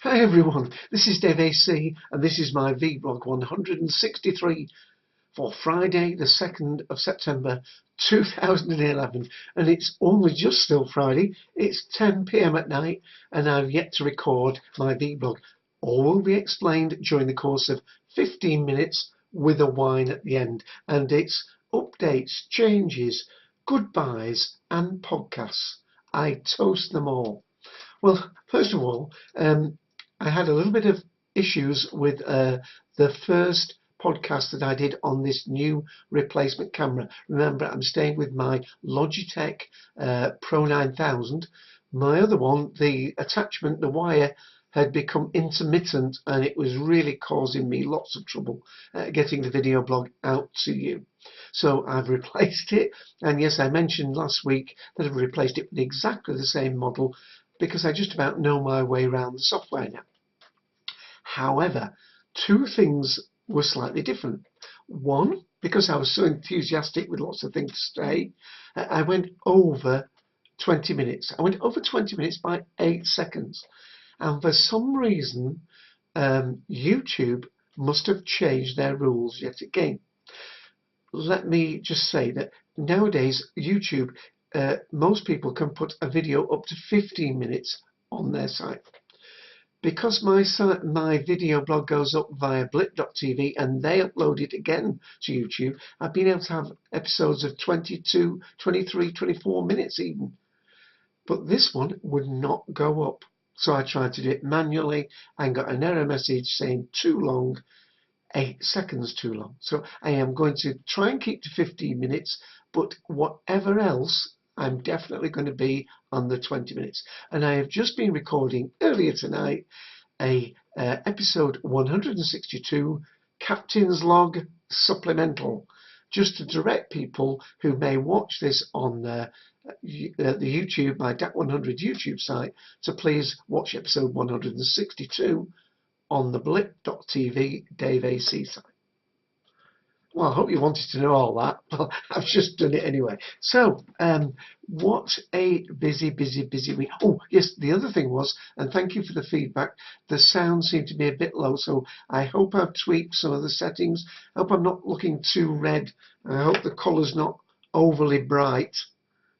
Hi everyone, this is daveac and this is my vblog 163 for Friday the 2nd of September 2011, and it's only just still Friday. It's 10 p.m. at night and I've yet to record my vblog. All will be explained during the course of 15 minutes with a wine at the end, and it's updates, changes, goodbyes and podcasts. I toast them all. Well, first of all, I had a little bit of issues with the first podcast that I did on this new replacement camera. Remember, I'm staying with my Logitech Pro 9000. My other one, the attachment, the wire, had become intermittent and it was really causing me lots of trouble getting the video blog out to you. So I've replaced it, and yes, I mentioned last week that I've replaced it with exactly the same model because I just about know my way around the software now. However, two things were slightly different. One, because I was so enthusiastic with lots of things to say, I went over 20 minutes. I went over 20 minutes by 8 seconds. And for some reason, YouTube must have changed their rules yet again. Let me just say that nowadays, YouTube, most people can put a video up to 15 minutes on their site. Because my video blog goes up via blip.tv and they upload it again to YouTube, I've been able to have episodes of 22, 23, 24 minutes even. But this one would not go up. So I tried to do it manually and got an error message saying too long, 8 seconds too long. So I am going to try and keep to 15 minutes, but whatever else, I'm definitely going to be on the 20 minutes. And I have just been recording earlier tonight a episode 162 Captain's Log Supplemental, just to direct people who may watch this on the YouTube, my DAC100 YouTube site, to please watch episode 162 on the blip.tv daveac site. Well, I hope you wanted to know all that, but I've just done it anyway. So, what a busy week. Oh, yes, the other thing was, and thank you for the feedback, the sound seemed to be a bit low, so I hope I've tweaked some of the settings. I hope I'm not looking too red. I hope the colour's not overly bright.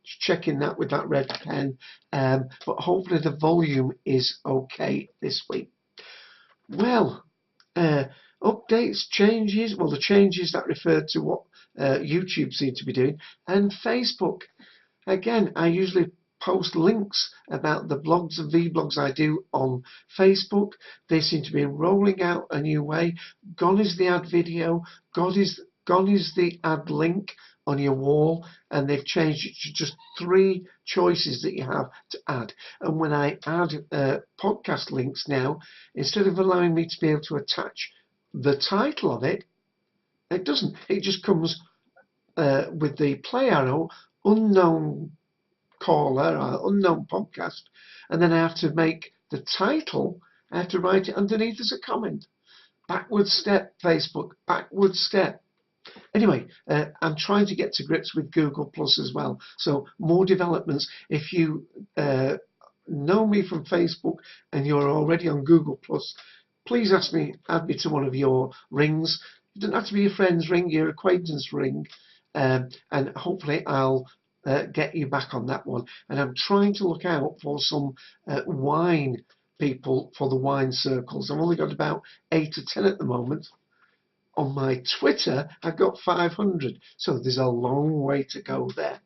Just checking that with that red pen. But hopefully the volume is okay this week. Well, updates, changes, well, the changes that refer to what YouTube seems to be doing, and Facebook. Again, I usually post links about the blogs and vlogs I do on Facebook. They seem to be rolling out a new way. Gone is the ad video, gone is the ad link on your wall, and they've changed it to just 3 choices that you have to add. And when I add podcast links now, instead of allowing me to be able to attach the title of it, it doesn't. It just comes with the play arrow, unknown caller or unknown podcast, and then I have to make the title, I have to write it underneath as a comment. Backward step, Facebook, backward step. Anyway, I'm trying to get to grips with Google Plus as well. So more developments. If you know me from Facebook and you're already on Google Plus, please add me to one of your rings. It doesn't have to be your friend's ring, your acquaintance ring, and hopefully I'll get you back on that one. And I'm trying to look out for some wine people for the wine circles. I've only got about 8 or 10 at the moment. On my Twitter, I've got 500, so there's a long way to go there.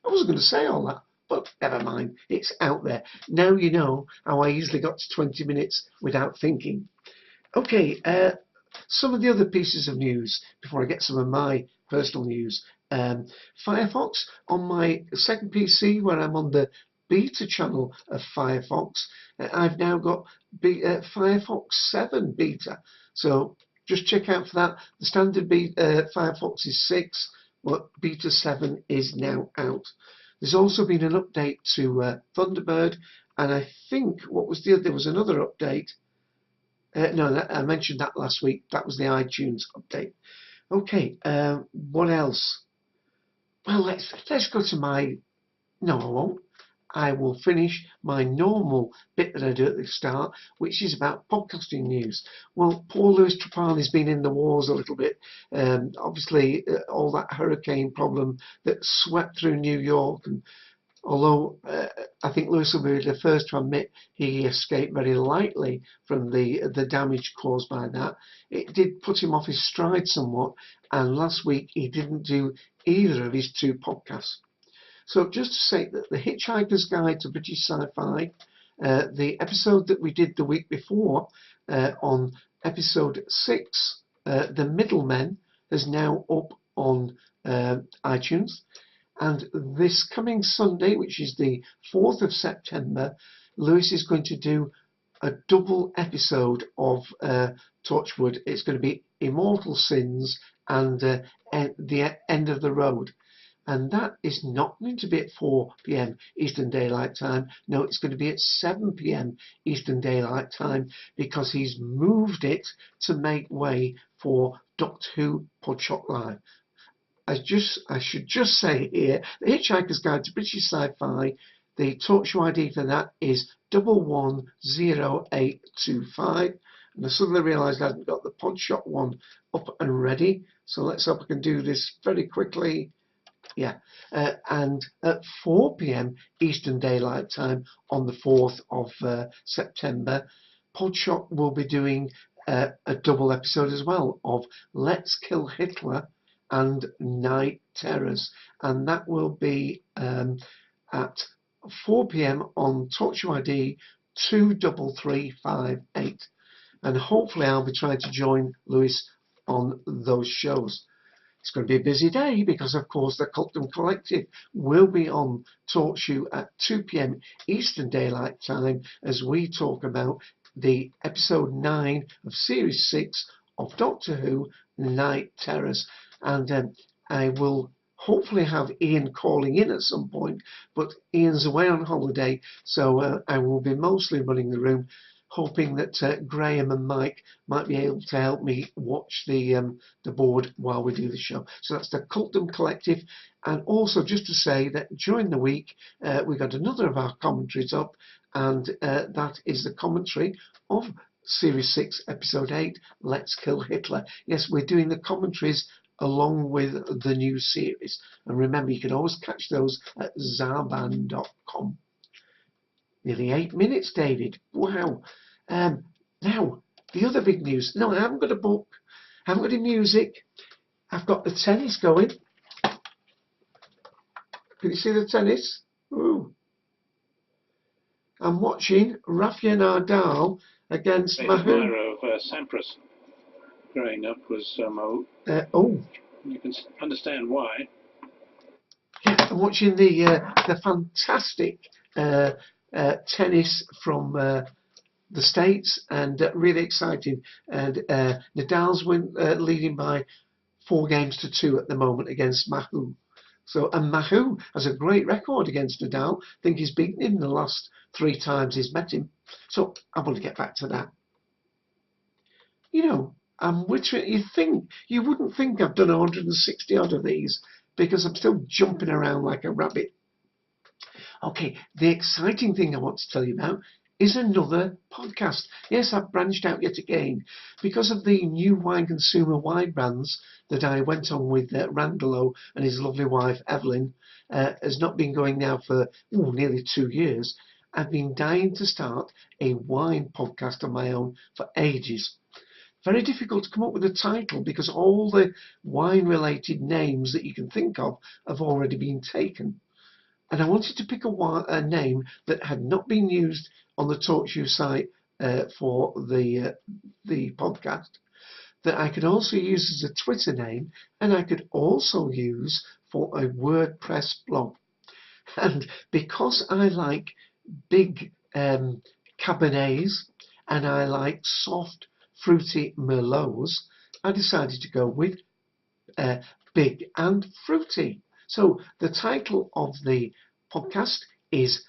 I wasn't going to say all that, but never mind, it's out there. Now you know how I easily got to 20 minutes without thinking. Okay, some of the other pieces of news before I get some of my personal news. Firefox, on my second PC where I'm on the beta channel of Firefox, I've now got Firefox 7 beta, so just check out for that. The standard Firefox is 6, but beta 7 is now out. There's also been an update to Thunderbird, and I think there was another update. No, I mentioned that last week. That was the iTunes update. Okay, what else? Well, let's go to my. No, I won't. I will finish my normal bit that I do at the start, which is about podcasting news. Well, poor Louis Trapani's been in the wars a little bit. Obviously, all that hurricane problem that swept through New York, and although I think Lewis will be the first to admit he escaped very lightly from the damage caused by that, it did put him off his stride somewhat, and last week he didn't do either of his 2 podcasts. So just to say that The Hitchhiker's Guide to British Sci-Fi, the episode that we did the week before, on episode 6, The Middlemen, is now up on iTunes. And this coming Sunday, which is the 4th of September, Lewis is going to do a double episode of Torchwood. It's going to be Immortal Sins and The End of the Road. And that is not going to be at 4 p.m. Eastern Daylight Time. No, it's going to be at 7 p.m. Eastern Daylight Time, because he's moved it to make way for Doctor Who Podshot Live. I should just say here, The Hitchhiker's Guide to British Sci-Fi, the talk show ID for that is 110825. And I suddenly realised I hadn't got the Podshot one up and ready. So let's hope I can do this very quickly. Yeah, and at 4 p.m. Eastern Daylight Time on the 4th of September, Podshot will be doing a double episode as well of Let's Kill Hitler and Night Terrors, and that will be at 4 p.m. on Talkshow ID 23358, and hopefully I'll be trying to join Lewis on those shows. It's going to be a busy day because, of course, the Cultum Collective will be on Talkshow at 2 p.m. Eastern Daylight Time as we talk about the episode 9 of Series 6 of Doctor Who Night Terrors. And I will hopefully have Ian calling in at some point, but Ian's away on holiday, so I will be mostly running the room, hoping that Graham and Mike might be able to help me watch the board while we do the show. So that's the Cultum Collective. And also just to say that during the week we got another of our commentaries up, and that is the commentary of Series 6, Episode 8, Let's Kill Hitler. Yes, we're doing the commentaries along with the new series. And remember, you can always catch those at zarban.com. Nearly 8 minutes, David. Wow. Now, the other big news. No, I haven't got a book. I haven't got any music. I've got the tennis going. Can you see the tennis? Ooh. I'm watching Rafael Nadal against Mahu. Of Sampras growing up was oh. You can understand why. Yeah, I'm watching the fantastic tennis from the States, and really exciting. And Nadal's leading by 4-2 at the moment against Mahu. So, and Mahu has a great record against Nadal. I think he's beaten him the last 3 times he's met him. So I want to get back to that. You know, you wouldn't think I've done 160 odd of these, because I'm still jumping around like a rabbit. Okay, the exciting thing I want to tell you about is another podcast. Yes, I've branched out yet again because of the new wine consumer wine brands that I went on with Randolo and his lovely wife Evelyn. Has not been going now for nearly 2 years. I've been dying to start a wine podcast of my own for ages. Very difficult to come up with a title because all the wine-related names that you can think of have already been taken. And I wanted to pick a name that had not been used on the TalkShoe site for the podcast, that I could also use as a Twitter name, and I could also use for a WordPress blog. And because I like big Cabernets and I like soft, fruity Merlots, I decided to go with Big and Fruity. So the title of the podcast is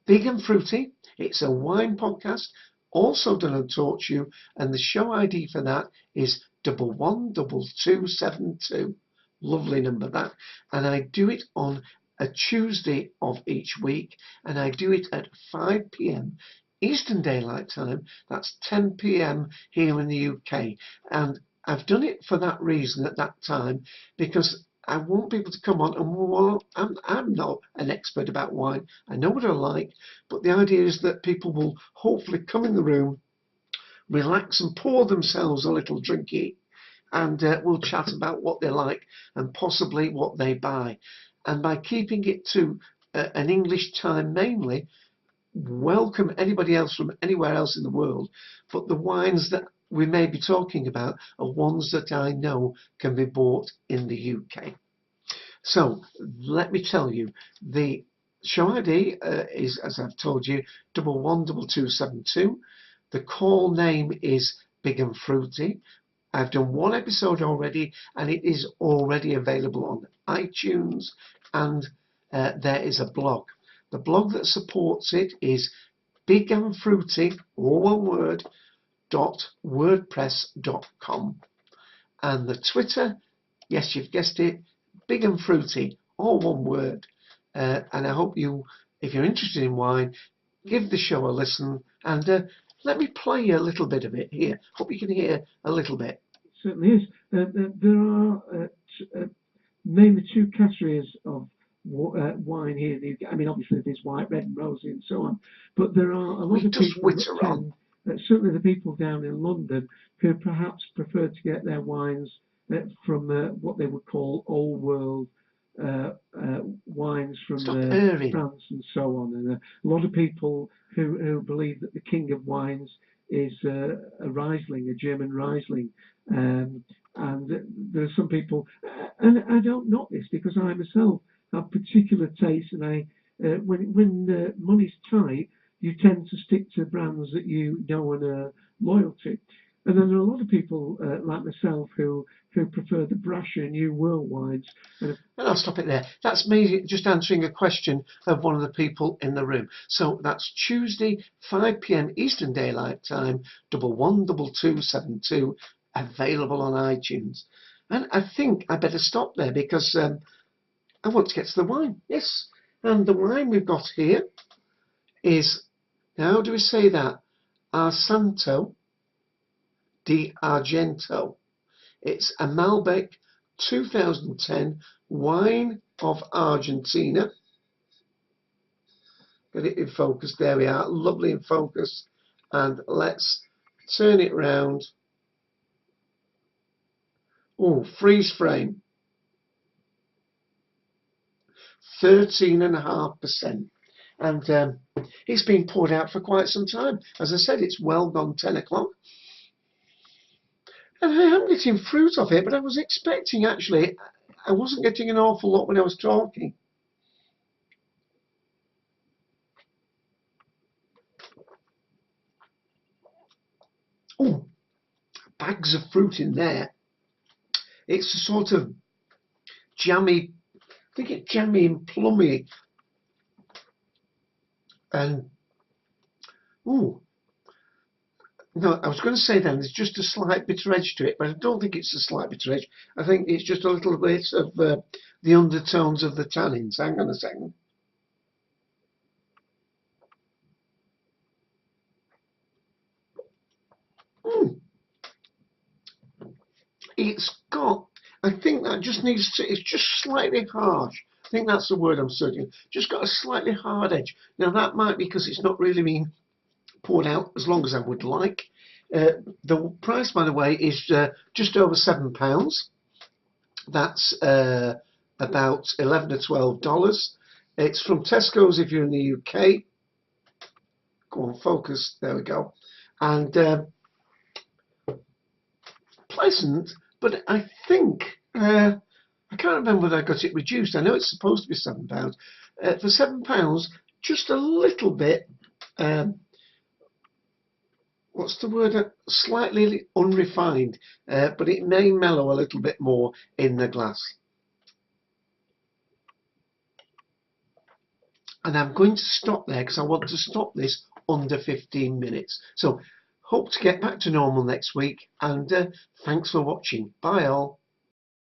Big and Fruity. It's a wine podcast, also done on TalkShoe, and the show ID for that is 112272. Lovely number that. And I do it on a Tuesday of each week, and I do it at 5 p.m. Eastern Daylight Time. That's 10 p.m. here in the UK, and I've done it for that reason at that time, because I want people to come on and, well, I'm not an expert about wine. I know what I like, but the idea is that people will hopefully come in the room, relax and pour themselves a little drinky, and we'll chat about what they like and possibly what they buy. And by keeping it to an English time mainly, welcome anybody else from anywhere else in the world, but the wines that we may be talking about are ones that I know can be bought in the UK. So let me tell you, the show ID is, as I've told you, 112272. The call name is Big and Fruity. I've done one episode already, and it is already available on iTunes, and there is a blog. The blog that supports it is Big and Fruity, all one word, .wordpress.com. And the Twitter, yes, you've guessed it, Big and Fruity, all one word. And I hope you, if you're interested in wine, give the show a listen, and let me play a little bit of it here. Hope you can hear a little bit. It certainly is. There are mainly two categories of wine here in the UK. I mean, obviously there's white, red, and rosy, and so on. But there are a lot of people that certainly the people down in London who perhaps prefer to get their wines from what they would call old world wines from France and so on. And a lot of people who believe that the king of wines is a Riesling, a German Riesling. And there are some people, and I don't knock this because I myself have particular tastes, and I when money's tight, you tend to stick to brands that you know and are loyal to. And then there are a lot of people like myself who prefer the brasher New World wines. And I'll stop it there. That's me just answering a question of one of the people in the room. So that's Tuesday, 5 p.m. Eastern Daylight Time, 112272, available on iTunes. And I think I better stop there because I want to get to the wine. Yes, and the wine we've got here is, how do we say that? Santo di Argento. It's a Malbec 2010 wine of Argentina. Get it in focus. There we are. Lovely in focus. And let's turn it round. Oh, freeze frame. 13.5%. And it's been poured out for quite some time. As I said, it's well gone 10 o'clock. And I am getting fruit off it, but I was expecting, actually, I wasn't getting an awful lot when I was talking. Oh, bags of fruit in there. It's a sort of jammy, I think it's jammy and plummy. And, ooh. No, I was going to say then there's just a slight bitter edge to it, but I don't think it's a slight bitter edge. I think it's just a little bit of the undertones of the tannins. Hang on a second. It's got, I think that just needs to, it's just slightly harsh. I think that's the word I'm searching. Just got a slightly hard edge. Now that might be because it's not really been poured out as long as I would like. The price, by the way, is just over £7. That's about $11 or $12. It's from Tesco's if you're in the UK. Go on, focus. There we go. And pleasant, but I think I can't remember whether I got it reduced. I know it's supposed to be £7. For £7, just a little bit. What's the word? Slightly unrefined, but it may mellow a little bit more in the glass. And I'm going to stop there because I want to stop this under 15 minutes. So hope to get back to normal next week, and thanks for watching. Bye all.